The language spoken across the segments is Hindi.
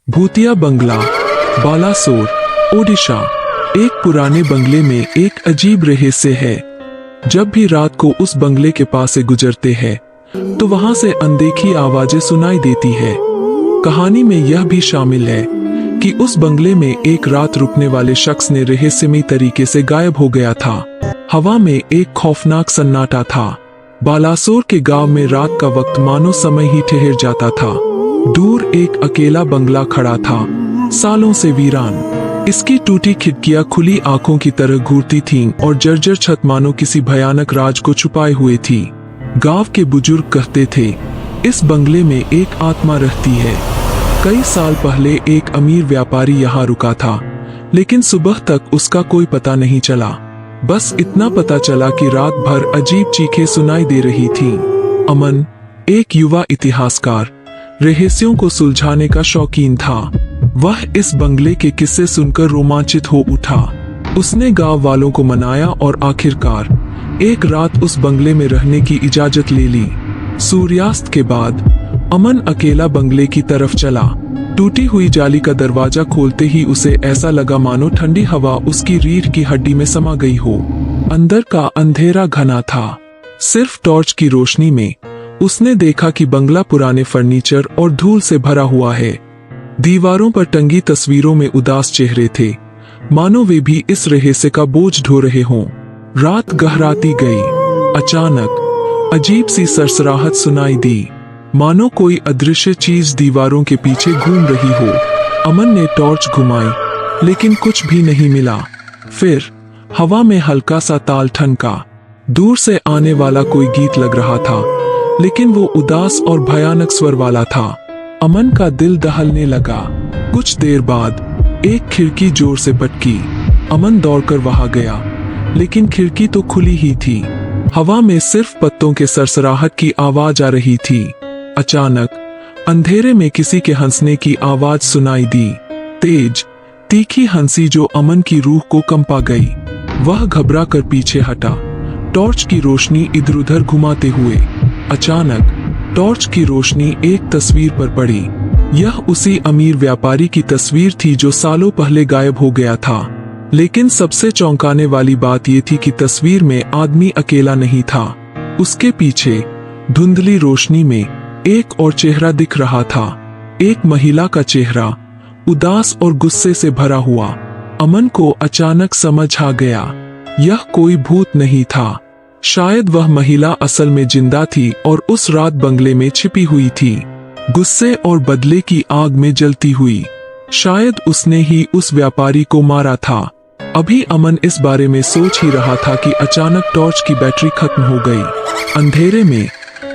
भूतिया बंगला, बालासोर, ओडिशा। एक पुराने बंगले में एक अजीब रहस्य है। जब भी रात को उस बंगले के पास से गुजरते हैं तो वहां से अनदेखी आवाजें सुनाई देती है। कहानी में यह भी शामिल है कि उस बंगले में एक रात रुकने वाले शख्स ने रहस्यमयी तरीके से गायब हो गया था। हवा में एक खौफनाक सन्नाटा था। बालासोर के गांव में रात का वक्त मानो समय ही ठहर जाता था। दूर एक अकेला बंगला खड़ा था, सालों से वीरान। इसकी टूटी खिड़कियां खुली आंखों की तरह घूरती थीं और जर्जर छत मानो किसी भयानक राज को छुपाए हुए थी। गांव के बुजुर्ग कहते थे, इस बंगले में एक आत्मा रहती है। कई साल पहले एक अमीर व्यापारी यहाँ रुका था, लेकिन सुबह तक उसका कोई पता नहीं चला। बस इतना पता चला कि रात भर अजीब चीखें सुनाई दे रही थीं। अमन, एक युवा इतिहासकार, रहस्यों को सुलझाने का शौकीन था। वह इस बंगले के किस्से सुनकर रोमांचित हो उठा। उसने गांव वालों को मनाया और आखिरकार एक रात उस बंगले में रहने की इजाजत ले ली। सूर्यास्त के बाद अमन अकेला बंगले की तरफ चला। टूटी हुई जाली का दरवाजा खोलते ही उसे ऐसा लगा मानो ठंडी हवा उसकी रीढ़ की हड्डी में समा गई हो। अंदर का अंधेरा घना था। सिर्फ टॉर्च की रोशनी में उसने देखा कि बंगला पुराने फर्नीचर और धूल से भरा हुआ है। दीवारों पर टंगी तस्वीरों में उदास चेहरे थे, मानो वे भी इस रहस्य का बोझ ढो रहे हों। रात गहराती गई। अचानक अजीब सी सरसराहट सुनाई दी, मानो कोई अदृश्य चीज दीवारों के पीछे घूम रही हो। अमन ने टॉर्च घुमाई, लेकिन कुछ भी नहीं मिला। फिर हवा में हल्का सा ताल ठनका। दूर से आने वाला कोई गीत लग रहा था, लेकिन वो उदास और भयानक स्वर वाला था। अमन का दिल दहलने लगा। कुछ देर बाद एक खिड़की जोर से पटकी। अमन दौड़कर वहां गया, लेकिन खिड़की तो खुली ही थी। हवा में सिर्फ पत्तों के सरसराहट की आवाज आ रही थी। अचानक अंधेरे में किसी के हंसने की आवाज सुनाई दी, तेज तीखी हंसी जो अमन की रूह को कंपा गई। वह घबरा कर पीछे हटा, टॉर्च की रोशनी इधर उधर घुमाते हुए। अचानक टॉर्च की रोशनी एक तस्वीर पर पड़ी। यह उसी अमीर व्यापारी की तस्वीर थी जो सालों पहले गायब हो गया था। लेकिन सबसे चौंकाने वाली बात यह थी कि तस्वीर में आदमी अकेला नहीं था। उसके पीछे धुंधली रोशनी में एक और चेहरा दिख रहा था। एक महिला का चेहरा, उदास और गुस्से से भरा हुआ। अमन को अचानक समझ आ गया, यह कोई भूत नहीं था। शायद वह महिला असल में जिंदा थी और उस रात बंगले में छिपी हुई थी, गुस्से और बदले की आग में जलती हुई। शायद उसने ही उस व्यापारी को मारा था। अभी अमन इस बारे में सोच ही रहा था कि अचानक टॉर्च की बैटरी खत्म हो गई। अंधेरे में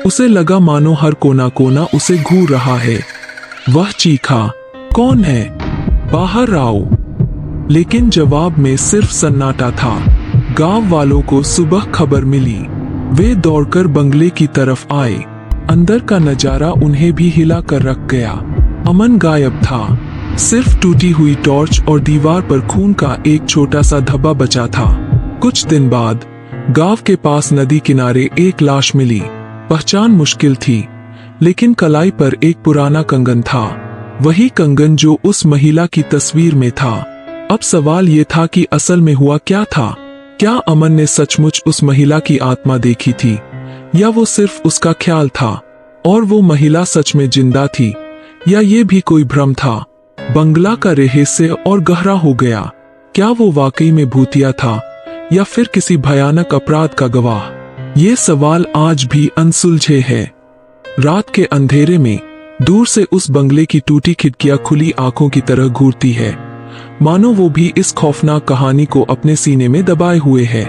उसे लगा मानो हर कोना कोना उसे घूर रहा है। वह चीखा, कौन है? बाहर आओ। लेकिन जवाब में सिर्फ सन्नाटा था। गांव वालों को सुबह खबर मिली। वे दौड़कर बंगले की तरफ आए। अंदर का नजारा उन्हें भी हिला कर रख गया। अमन गायब था। सिर्फ टूटी हुई टॉर्च और दीवार पर खून का एक छोटा सा धब्बा बचा था। कुछ दिन बाद गांव के पास नदी किनारे एक लाश मिली। पहचान मुश्किल थी, लेकिन कलाई पर एक पुराना कंगन था। वही कंगन जो उस महिला की तस्वीर में था। अब सवाल ये था कि असल में हुआ क्या था? क्या अमन ने सचमुच उस महिला की आत्मा देखी थी, या वो सिर्फ उसका ख्याल था? और वो महिला सच में जिंदा थी, या ये भी कोई भ्रम था? बंगला का रहस्य और गहरा हो गया। क्या वो वाकई में भूतिया था, या फिर किसी भयानक अपराध का गवाह? ये सवाल आज भी अनसुलझे है। रात के अंधेरे में दूर से उस बंगले की टूटी खिड़कियां खुली आंखों की तरह घूरती है, मानो वो भी इस खौफनाक कहानी को अपने सीने में दबाए हुए है।